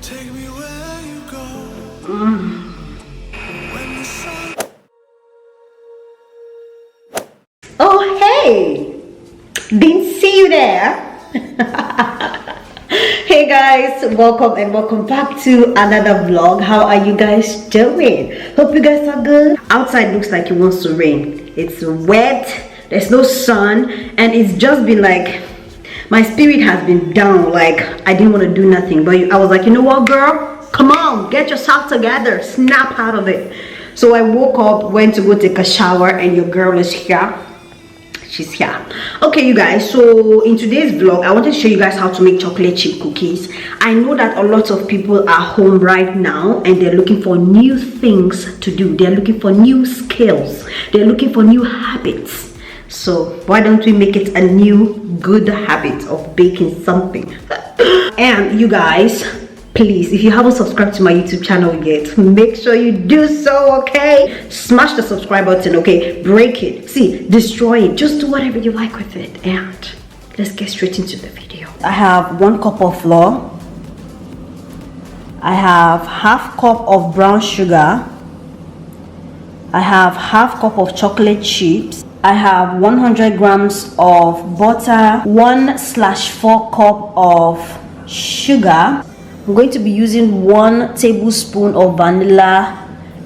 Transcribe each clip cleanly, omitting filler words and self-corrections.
Take me where you go. When the sun... Oh, hey! Didn't see you there. Hey guys, welcome and welcome back to another vlog. How are you guys doing? Hope you guys are good. Outside looks like it wants to rain. It's wet, there's no sun, and it's just been like, my spirit has been down. Like, I didn't want to do nothing, but I was like, you know what, girl? Come on, get yourself together, snap out of it. So I woke up, went to go take a shower, and your girl is here. She's here. Okay, you guys, so in today's vlog I wanted to show you guys how to make chocolate chip cookies. I know that a lot of people are home right now and they're looking for new things to do. They're looking for new skills, they're looking for new habits. So why don't we make it a new good habit of baking something? And you guys, please, if you haven't subscribed to my YouTube channel yet, make sure you do so, okay? Smash the subscribe button, okay? Break it, see, destroy it, just do whatever you like with it. And let's get straight into the video. I have 1 cup of flour. I have ½ cup of brown sugar. I have ½ cup of chocolate chips. I have 100 grams of butter, 1/4 cup of sugar. I'm going to be using 1 tablespoon of vanilla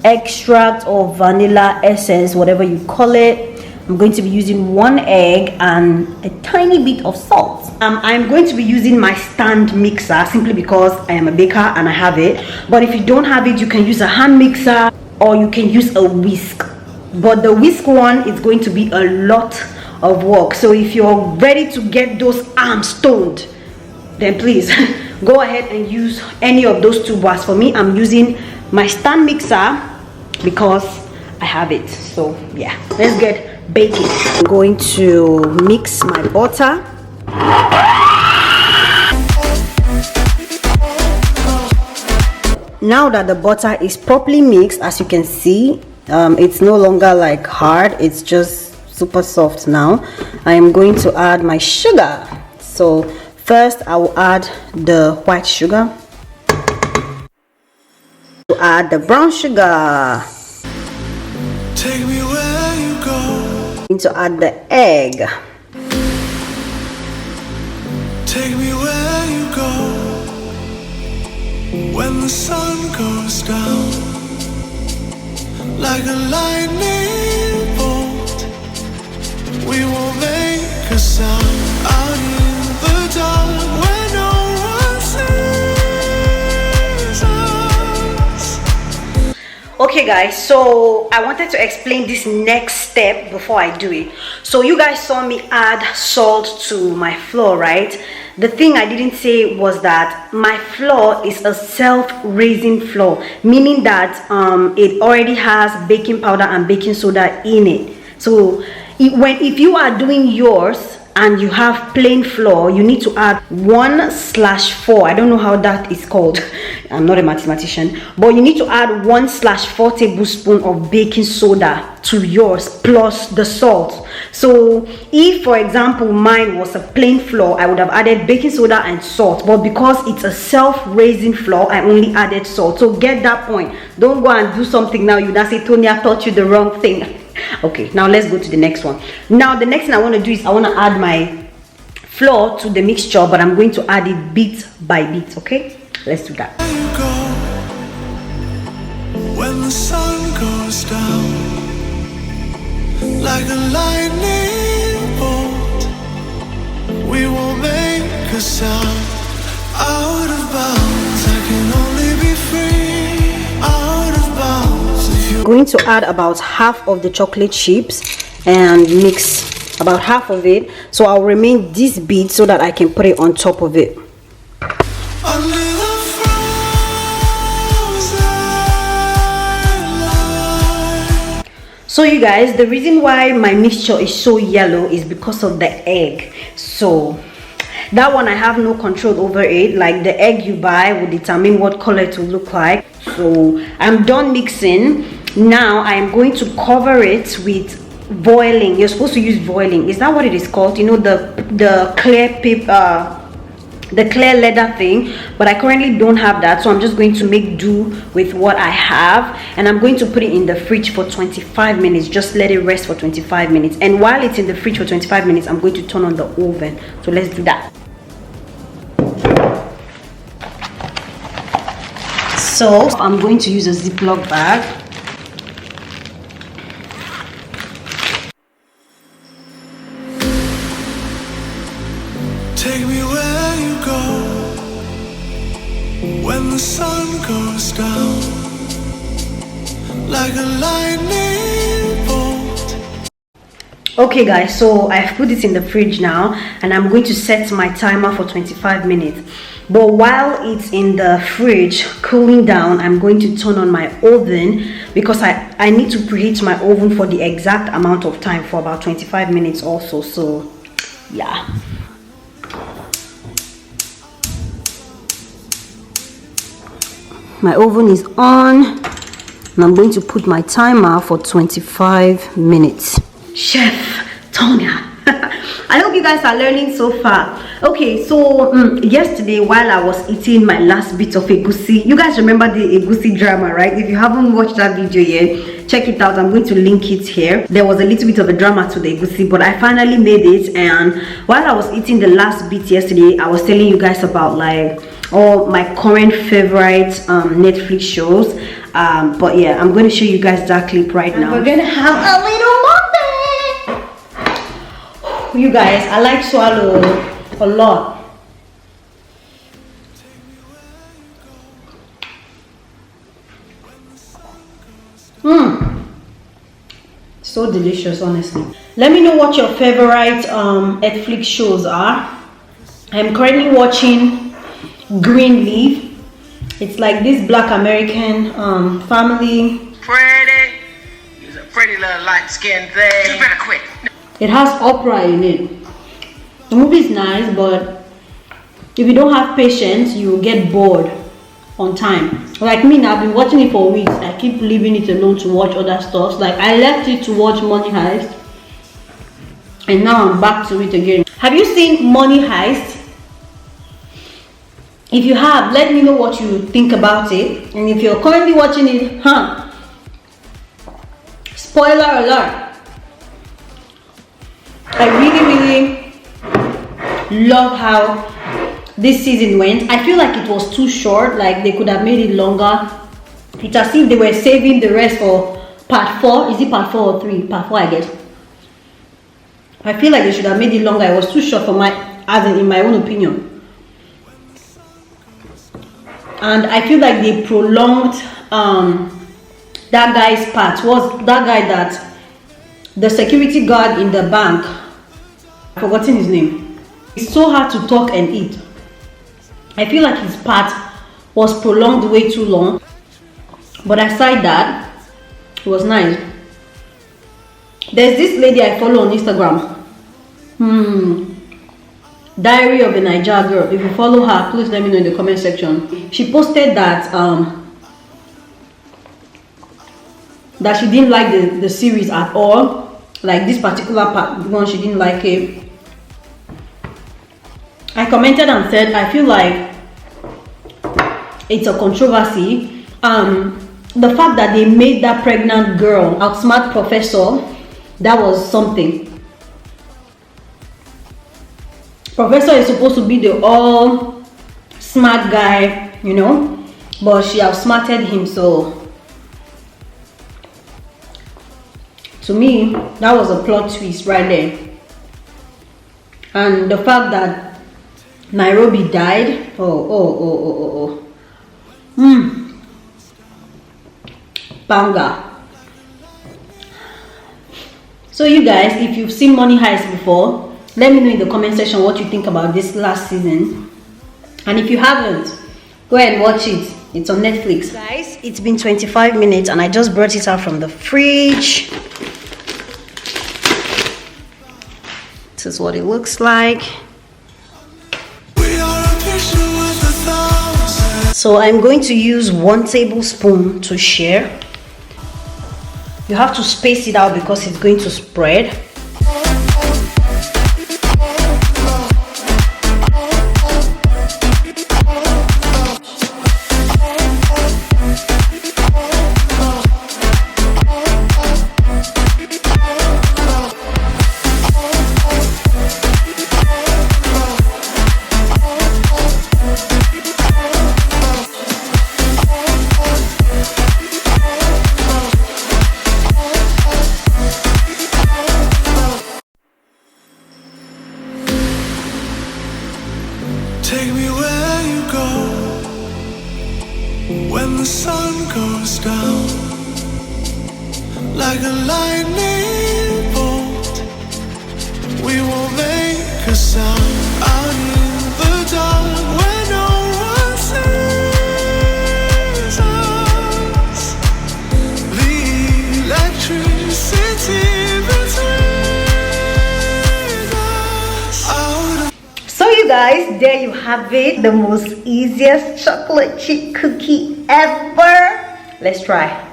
extract or vanilla essence, whatever you call it. I'm going to be using 1 egg and a tiny bit of salt. I'm going to be using my stand mixer simply because I am a baker and I have it. But if you don't have it, you can use a hand mixer or you can use a whisk. But the whisk one is going to be a lot of work. So if you're ready to get those arms stoned, then please go ahead and use any of those 2 bars. For me, I'm using my stand mixer because I have it. So yeah, let's get baking. I'm going to mix my butter. Now that the butter is properly mixed, as you can see, it's no longer like hard, it's just super soft now. I am going to add my sugar. So first, I will add the white sugar. Add the brown sugar. Take me where you go. I'm going to add the egg. Take me where you go. When the sun goes down, like a lightning bolt, we won't make a sound out in the dark where no one sees us. Okay guys, so I wanted to explain this next step before I do it. So you guys saw me add salt to my flour, right? The thing I didn't say was that my flour is a self-raising flour, meaning that it already has baking powder and baking soda in it. So if you are doing yours and you have plain flour, you need to add 1/4. I don't know how that is called. I'm not a mathematician, but you need to add 1/4 tablespoon of baking soda to yours plus the salt. So if, for example, mine was a plain flour, I would have added baking soda and salt, but because it's a self-raising flour, I only added salt. So get that point. Don't go and do something now you say Tonia taught you the wrong thing. Okay, now let's go to the next one. Now the next thing I want to do is I want to add my flour to the mixture, but I'm going to add it bit by bit. Okay, let's do that. Where you go. When the sun goes down, like a lightning bolt, we won't make a sound. Out of bounds, I can only be free. Out of bounds, if you I'm going to add about half of the chocolate chips and mix about half of it. So I'll remain this bit so that I can put it on top of it. under the frozen light. So you guys, the reason why my mixture is so yellow is because of the egg. So that one I have no control over it. Like the egg you buy will determine what color it will look like. So I'm done mixing. Now I'm going to cover it with voiling. You're supposed to use voiling. Is that what it is called? You know, the clear paper, the clear leather thing, but I currently don't have that, so I'm just going to make do with what I have, and I'm going to put it in the fridge for 25 minutes. Just let it rest for 25 minutes, and while it's in the fridge for 25 minutes, I'm going to turn on the oven. So let's do that. So I'm going to use a Ziploc bag. Take me where you go when the sun goes down, like a lightning bolt. Okay guys, so I've put it in the fridge now, and I'm going to set my timer for 25 minutes. But while it's in the fridge cooling down, I'm going to turn on my oven, because I need to preheat my oven for the exact amount of time, for about 25 minutes also. So yeah. My oven is on, and I'm going to put my timer for 25 minutes. Chef Tonia. I hope you guys are learning so far. Okay, so yesterday while I was eating my last bit of egusi, you guys remember the egusi drama, right? If you haven't watched that video yet, check it out. I'm going to link it here. There was a little bit of a drama to the egusi, but I finally made it. And while I was eating the last bit yesterday, I was telling you guys about like all my current favorite Netflix shows. But yeah, I'm going to show you guys that clip right now. We're gonna have a little mukbang. You guys, I like swallow a lot. So delicious, honestly. Let me know what your favorite Netflix shows are. I'm currently watching Greenleaf. It's like this Black American family. Pretty. He's a pretty little light-skinned thing. You better quit. It has opera in it. The movie is nice, but if you don't have patience, you will get bored on time. Like me now, I've been watching it for weeks. I keep leaving it alone to watch other stuff. Like I left it to watch Money Heist, and now I'm back to it again. Have you seen Money Heist? If you have, let me know what you think about it. And if you're currently watching it, spoiler alert. I really love how this season went. I feel like it was too short. Like they could have made it longer. It's as if they were saving the rest for part 4. Is it part 4 or 3? Part 4, I guess. I feel like they should have made it longer. It was too short for in my own opinion. And I feel like they prolonged that guy's part. Was that guy that the security guard in the bank? I've forgotten his name. It's so hard to talk and eat. I feel like his part was prolonged way too long. But aside that, it was nice. There's this lady I follow on Instagram. Diary of a Niger Girl. If you follow her, please let me know in the comment section. She posted that that she didn't like the series at all. Like this particular part, the one she didn't like it. I commented and said I feel like it's a controversy. The fact that they made that pregnant girl outsmart Professor, that was something. Professor is supposed to be the all smart guy, you know, but she outsmarted him. So to me, that was a plot twist right there. And the fact that Nairobi died, Banga. So you guys, if you've seen Money Heist before, let me know in the comment section what you think about this last season. And if you haven't, go ahead and watch it. It's on Netflix. Guys, it's been 25 minutes and I just brought it out from the fridge. This is what it looks like. So I'm going to use 1 tablespoon to share. You have to space it out because it's going to spread. the sun goes down, like a lightning bolt, we won't make a sound out in the dark where no one sees us. The electricity between us. So you guys, there you have it, the most easiest chocolate chip cookie ever. Let's try.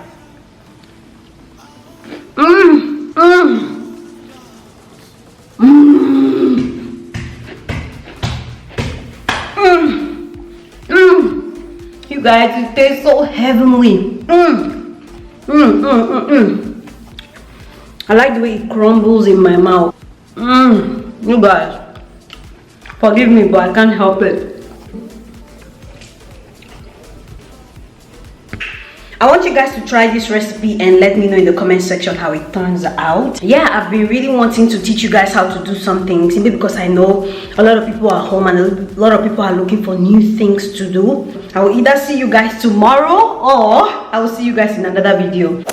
You guys, it tastes so heavenly. I like the way it crumbles in my mouth. You guys, forgive me, but I can't help it. I want you guys to try this recipe and let me know in the comment section how it turns out. Yeah, I've been really wanting to teach you guys how to do something, simply because I know a lot of people are home and a lot of people are looking for new things to do. I will either see you guys tomorrow or I will see you guys in another video.